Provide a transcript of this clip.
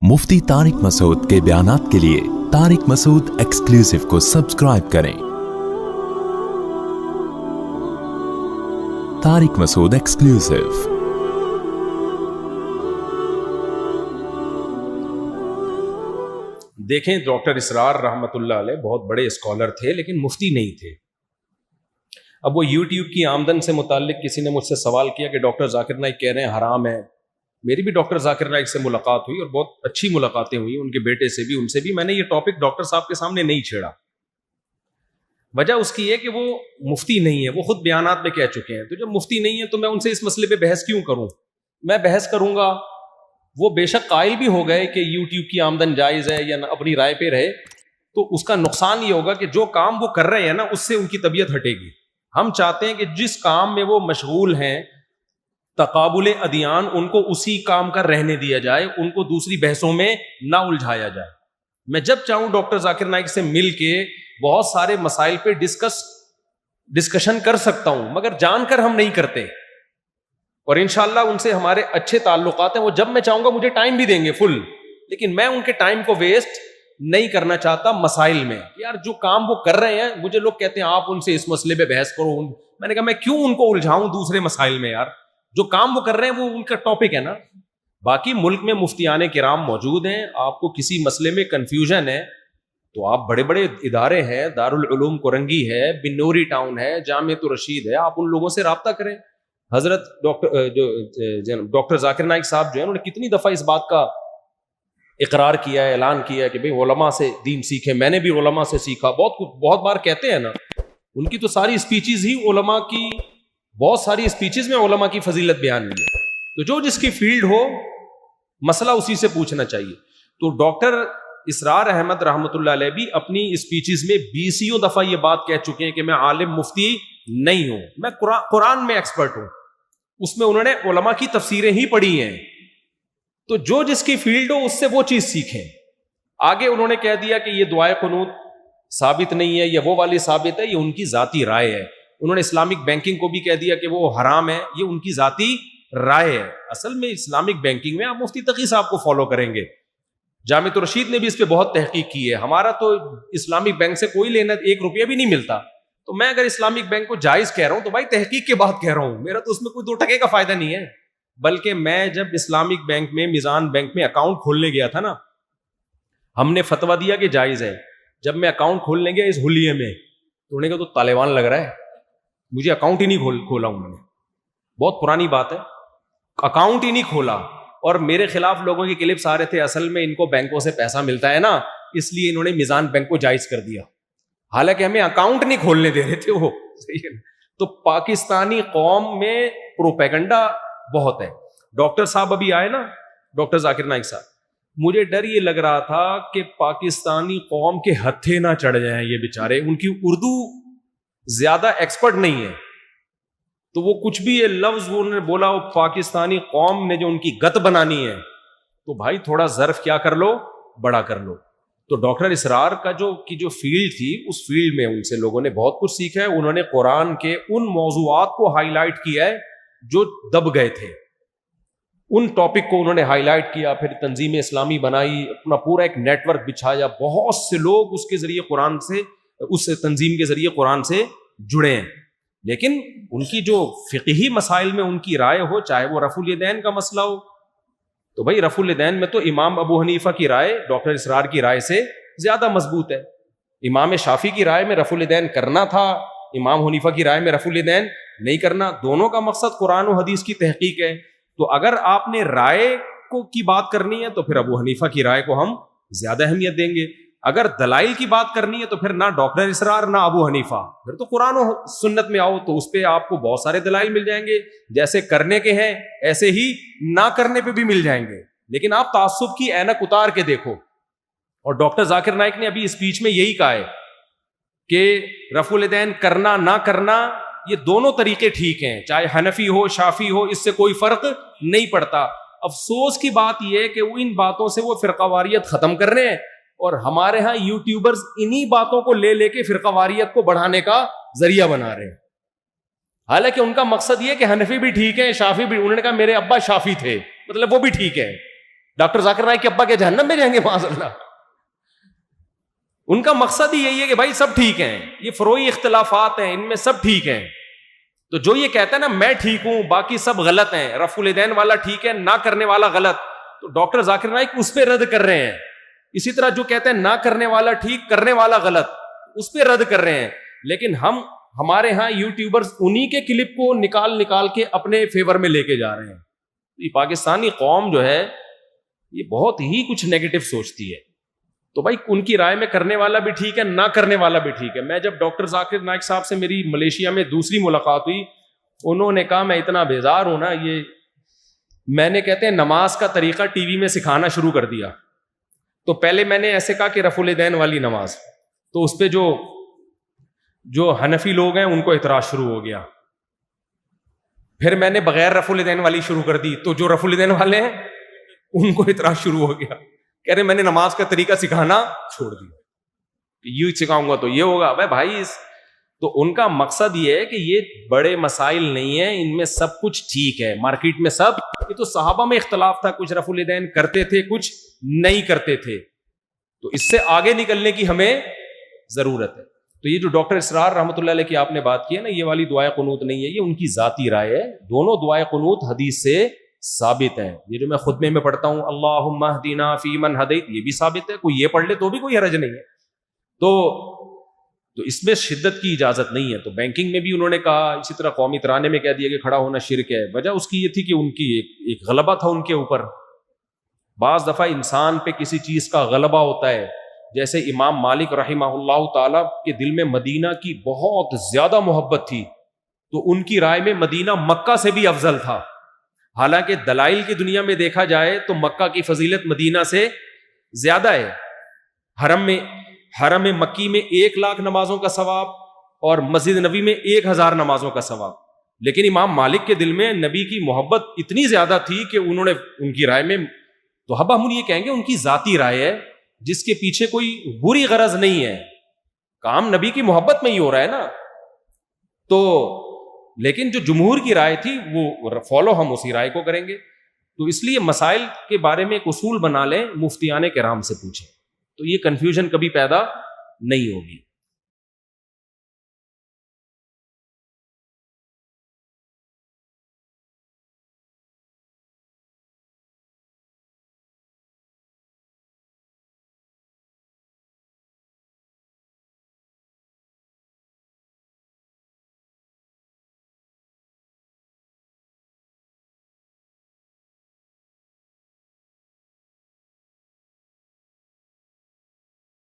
मुफ्ती तारिक मसूद के बयानात के लिए तारिक मसूद एक्सक्लूसिव को सब्सक्राइब करें। तारिक मसूद एक्सक्लूसिव। देखें, डॉक्टर इसरार रहमतुल्लाह अलैह बहुत बड़े स्कॉलर थे लेकिन मुफ्ती नहीं थे। अब वो यूट्यूब की आमदन से मुताल्लिक किसी ने मुझसे सवाल किया कि डॉक्टर जाकिर नाइक कह रहे हैं हराम है। मेरी भी डॉक्टर जाकिर नाइक से मुलाकात हुई और बहुत अच्छी मुलाकातें हुई, उनके बेटे से भी, उनसे भी। मैंने ये टॉपिक डॉक्टर साहब के सामने नहीं छेड़ा। वजह उसकी है कि वो मुफ्ती नहीं है, वो खुद बयानात में कह चुके हैं। तो जब मुफ्ती नहीं है तो मैं उनसे इस मसले पे बहस क्यों करूं? मैं बहस करूंगा, वो बेशक कायल भी हो गए कि यूट्यूब की आमदन जायज़ है या अपनी राय पे रहे, तो उसका नुकसान ये होगा कि जो काम वो कर रहे हैं ना, उससे उनकी तबीयत हटेगी। हम चाहते हैं कि जिस काम में वो मशगूल हैं, तकाबुल अदियान, उनको उसी काम का रहने दिया जाए, उनको दूसरी बहसों में ना उलझाया जाए। मैं जब चाहूं डॉक्टर जाकिर नाइक से मिल के बहुत सारे मसाइल पे डिस्कशन कर सकता हूं, मगर जानकर हम नहीं करते। और इंशाअल्लाह उनसे हमारे अच्छे ताल्लुकात हैं। वो जब मैं चाहूंगा मुझे टाइम भी देंगे फुल, लेकिन मैं उनके टाइम को वेस्ट नहीं करना चाहता मसाइल में। यार जो काम वो कर रहे हैं, मुझे लोग कहते हैं आप उनसे इस मसले पे बहस करो। मैंने कहा मैं क्यों उनको उलझाऊं दूसरे मसाइल में? यार जो काम वो कर रहे हैं वो उनका टॉपिक है ना। बाकी मुल्क में मुफ्तियाने किराम मौजूद हैं। आपको किसी मसले में कंफ्यूजन है तो आप बड़े बड़े इदारे हैं, दारुल उलूम कोरंगी है, बिन्नूरी टाउन है, जामियत रशीद है, आप उन लोगों से राब्ता करें। हजरत डॉक्टर जाकिर नाइक साहब जो है, उन्होंने कितनी दफा इस बात का इकरार किया है, ऐलान किया है कि भाई उलमा से दीन सीखे। मैंने भी उलमा से सीखा। बहुत बार कहते हैं ना, उनकी तो सारी स्पीचेस ही उलमा की, बहुत सारी स्पीचेस में उलमा की फजीलत बयान हुई है। तो जो जिसकी फील्ड हो, मसला उसी से पूछना चाहिए। तो डॉक्टर इसरार अहमद रहमतुल्लाह अलैह भी अपनी स्पीचेस में 20 दफा ये बात कह चुके हैं कि मैं आलिम मुफ्ती नहीं हूं, मैं कुरान में एक्सपर्ट हूं। उसमें उन्होंने उलमा की तफसीरें ही पढ़ी हैं। तो जो जिसकी फील्ड हो उससे वो चीज सीखें। आगे उन्होंने कह दिया कि ये दुआए कुनूत साबित नहीं है, ये वो वाली साबित है, ये उनकी जाती राय है। उन्होंने इस्लामिक बैंकिंग को भी कह दिया कि वो हराम है, ये उनकी जाती राय है। असल में इस्लामिक बैंकिंग में आप मुफ्ती तकी साहब को फॉलो करेंगे। जामियत रशीद ने भी इस पे बहुत तहकीक की है। हमारा तो इस्लामिक बैंक से कोई लेना, 1 रुपया भी नहीं मिलता। तो मैं अगर इस्लामिक बैंक को जायज कह रहा हूं तो भाई तहकीक के बाद कह रहा हूं, मेरा तो उसमें कोई 2 टके का फायदा नहीं है। बल्कि मैं जब इस्लामिक बैंक में, मिजान बैंक में अकाउंट खोलने गया था ना, हमने फतवा दिया कि जायज है। जब मैं अकाउंट खोलने गया इस हुलिये में, तो उन्होंने कहा तो तालिबान लग रहा है, मुझे अकाउंट ही नहीं खोला उन्होंने। बहुत पुरानी बात है, अकाउंट ही नहीं खोला। और मेरे खिलाफ लोगों के क्लिप्स आ रहे थे, असल में इनको बैंकों से पैसा मिलता है ना, इसलिए इन्होंने मिजान बैंक को जायज कर दिया। हालांकि हमें अकाउंट नहीं खोलने दे रहे थे वो। सही है। तो पाकिस्तानी कौम में प्रोपेगेंडा बहुत है। डॉक्टर साहब अभी आए ना, डॉक्टर जाकिर नाइक साहब, मुझे डर ये लग रहा था कि पाकिस्तानी कौम के हत्थे ना चढ़ जाएं ये बेचारे। उनकी उर्दू ज्यादा एक्सपर्ट नहीं है, तो वो कुछ भी ये लफ्ज वो उन्होंने बोला, वो पाकिस्तानी कौम ने जो उनकी गत बनानी है, तो भाई थोड़ा ज़र्फ क्या कर लो, बड़ा कर लो। तो डॉक्टर इसरार का जो फील्ड थी, उस फील्ड में उनसे लोगों ने बहुत कुछ सीखा है। उन्होंने कुरान के उन मौजूआत को हाईलाइट किया है जो दब गए थे, उन टॉपिक को उन्होंने हाईलाइट किया। फिर तंजीम इस्लामी बनाई, अपना पूरा एक नेटवर्क बिछाया। बहुत से लोग उसके जरिए कुरान से, उस तंजीम के जरिए कुरान से जुड़े हैं। लेकिन उनकी जो फिqही मसाइल में उनकी राय हो, चाहे वो रफुल यदैन का मसला हो, तो भाई रफुल यदैन में तो इमाम अबू हनीफा की राय डॉक्टर इसरार की राय से ज्यादा मजबूत है। इमाम शाफी की राय में रफुल यदैन करना था, इमाम हनीफा की राय में रफुल यदैन नहीं करना। दोनों का मकसद कुरान और हदीस की तहकीक है। तो अगर आपने राय को की बात करनी है तो फिर अबू हनीफा की राय को हम ज्यादा अहमियत देंगे। अगर दलाइल की बात करनी है तो फिर ना डॉक्टर इसरार ना अबू हनीफा, फिर तो कुरान और सुन्नत में आओ, तो उस पर आपको बहुत सारे दलाइल मिल जाएंगे। जैसे करने के हैं ऐसे ही ना करने पे भी मिल जाएंगे। लेकिन आप तासुब की ऐनक उतार के देखो। और डॉक्टर जाकिर नाइक ने अभी स्पीच में यही कहा है कि रफुल यदैन करना ना करना, ये दोनों तरीके ठीक हैं, चाहे हनफी हो शाफी हो, इससे कोई फर्क नहीं पड़ता। अफसोस की बात यह है कि वो इन बातों से वो फिरकावारियत खत्म कर रहे हैं, और हमारे यहाँ यूट्यूबर्स इन्हीं बातों को ले लेके फिरकावारियत को बढ़ाने का जरिया बना रहे हैं। हालांकि उनका मकसद ये कि हनफी भी ठीक है, शाफी भी। उन्होंने कहा मेरे अब्बा शाफी थे, मतलब वो भी ठीक है। ڈاکٹر ذاکر نائک کے ابا کے جہنم میں جائیں گے معاذ اللہ؟ ان کا مقصد ہی یہی ہے کہ بھائی سب ٹھیک ہیں، یہ فروعی اختلافات ہیں، ان میں سب ٹھیک ہیں. تو جو یہ کہتا ہے نا میں ٹھیک ہوں باقی سب غلط ہیں، رفع الیدین والا ٹھیک ہے نہ کرنے والا غلط، تو ڈاکٹر ذاکر نائک اس پہ رد کر رہے ہیں. اسی طرح جو کہتے ہیں نہ کرنے والا ٹھیک کرنے والا غلط، اس پہ رد کر رہے ہیں. لیکن ہمارے ہاں یوٹیوبرز انہی کے کلپ کو نکال کے اپنے فیور میں لے کے جا رہے ہیں. یہ پاکستانی قوم جو ہے یہ بہت ہی کچھ نیگیٹو سوچتی ہے. تو بھائی ان کی رائے میں کرنے والا بھی ٹھیک ہے نہ کرنے والا بھی ٹھیک ہے. میں جب ڈاکٹر ذاکر نائک صاحب سے میری ملیشیا میں دوسری ملاقات ہوئی، انہوں نے کہا میں اتنا بیزار ہوں نا، یہ میں نے کہتے ہیں نماز کا طریقہ ٹی وی میں سکھانا شروع کر دیا. تو پہلے میں نے ایسے کہا کہ رفع الیدین والی نماز، تو اس پہ جو حنفی لوگ ہیں ان کو اعتراض شروع ہو گیا. پھر میں نے بغیر رفع الیدین والی شروع کر دی، تو جو رفع الیدین والے ہیں ان کو اعتراض شروع ہو گیا. کہہ رہے میں نے نماز کا طریقہ سکھانا چھوڑ دیا، یہ سکھاؤں گا تو یہ ہوگا. بھائی تو ان کا مقصد یہ ہے کہ یہ بڑے مسائل نہیں ہیں، ان میں سب کچھ ٹھیک ہے، مارکیٹ میں سب. یہ تو صحابہ میں اختلاف تھا، کچھ رفع الیدین کرتے تھے کچھ نہیں کرتے تھے. تو اس سے آگے نکلنے کی ہمیں ضرورت ہے. تو یہ جو ڈاکٹر اسرار رحمۃ اللہ علیہ کی آپ نے بات کی ہے نا، یہ والی دعائے قنوت نہیں ہے، یہ ان کی ذاتی رائے ہے. دونوں دعائے قنوت حدیث سے ثابت ہیں. یہ جو میں خطبے میں پڑھتا ہوں اللہم اہدنا فیمن ہدیت، یہ بھی ثابت ہے، کوئی یہ پڑھ لے تو بھی کوئی حرج نہیں ہے. تو اس میں شدت کی اجازت نہیں ہے. تو بینکنگ میں بھی انہوں نے کہا، اسی طرح قومی ترانے میں کہہ دیا کہ کھڑا ہونا شرک ہے. وجہ اس کی یہ تھی کہ ان کی ایک غلبہ تھا ان کے اوپر. بعض دفعہ انسان پہ کسی چیز کا غلبہ ہوتا ہے، جیسے امام مالک رحمہ اللہ تعالی کے دل میں مدینہ کی بہت زیادہ محبت تھی، تو ان کی رائے میں مدینہ مکہ سے بھی افضل تھا. حالانکہ دلائل کی دنیا میں دیکھا جائے تو مکہ کی فضیلت مدینہ سے زیادہ ہے. حرم مکی میں 1,00,000 نمازوں کا ثواب اور مسجد نبی میں 1,000 نمازوں کا ثواب. لیکن امام مالک کے دل میں نبی کی محبت اتنی زیادہ تھی کہ انہوں نے ان کی رائے میں، تو اب ہم یہ کہیں گے ان کی ذاتی رائے ہے جس کے پیچھے کوئی بری غرض نہیں ہے، کام نبی کی محبت میں ہی ہو رہا ہے نا. تو لیکن جو جمہور کی رائے تھی وہ فالو ہم اسی رائے کو کریں گے. تو اس لیے مسائل کے بارے میں ایک اصول بنا لیں، مفتیان کرام سے پوچھیں، تو یہ کنفیوژن کبھی پیدا نہیں ہوگی.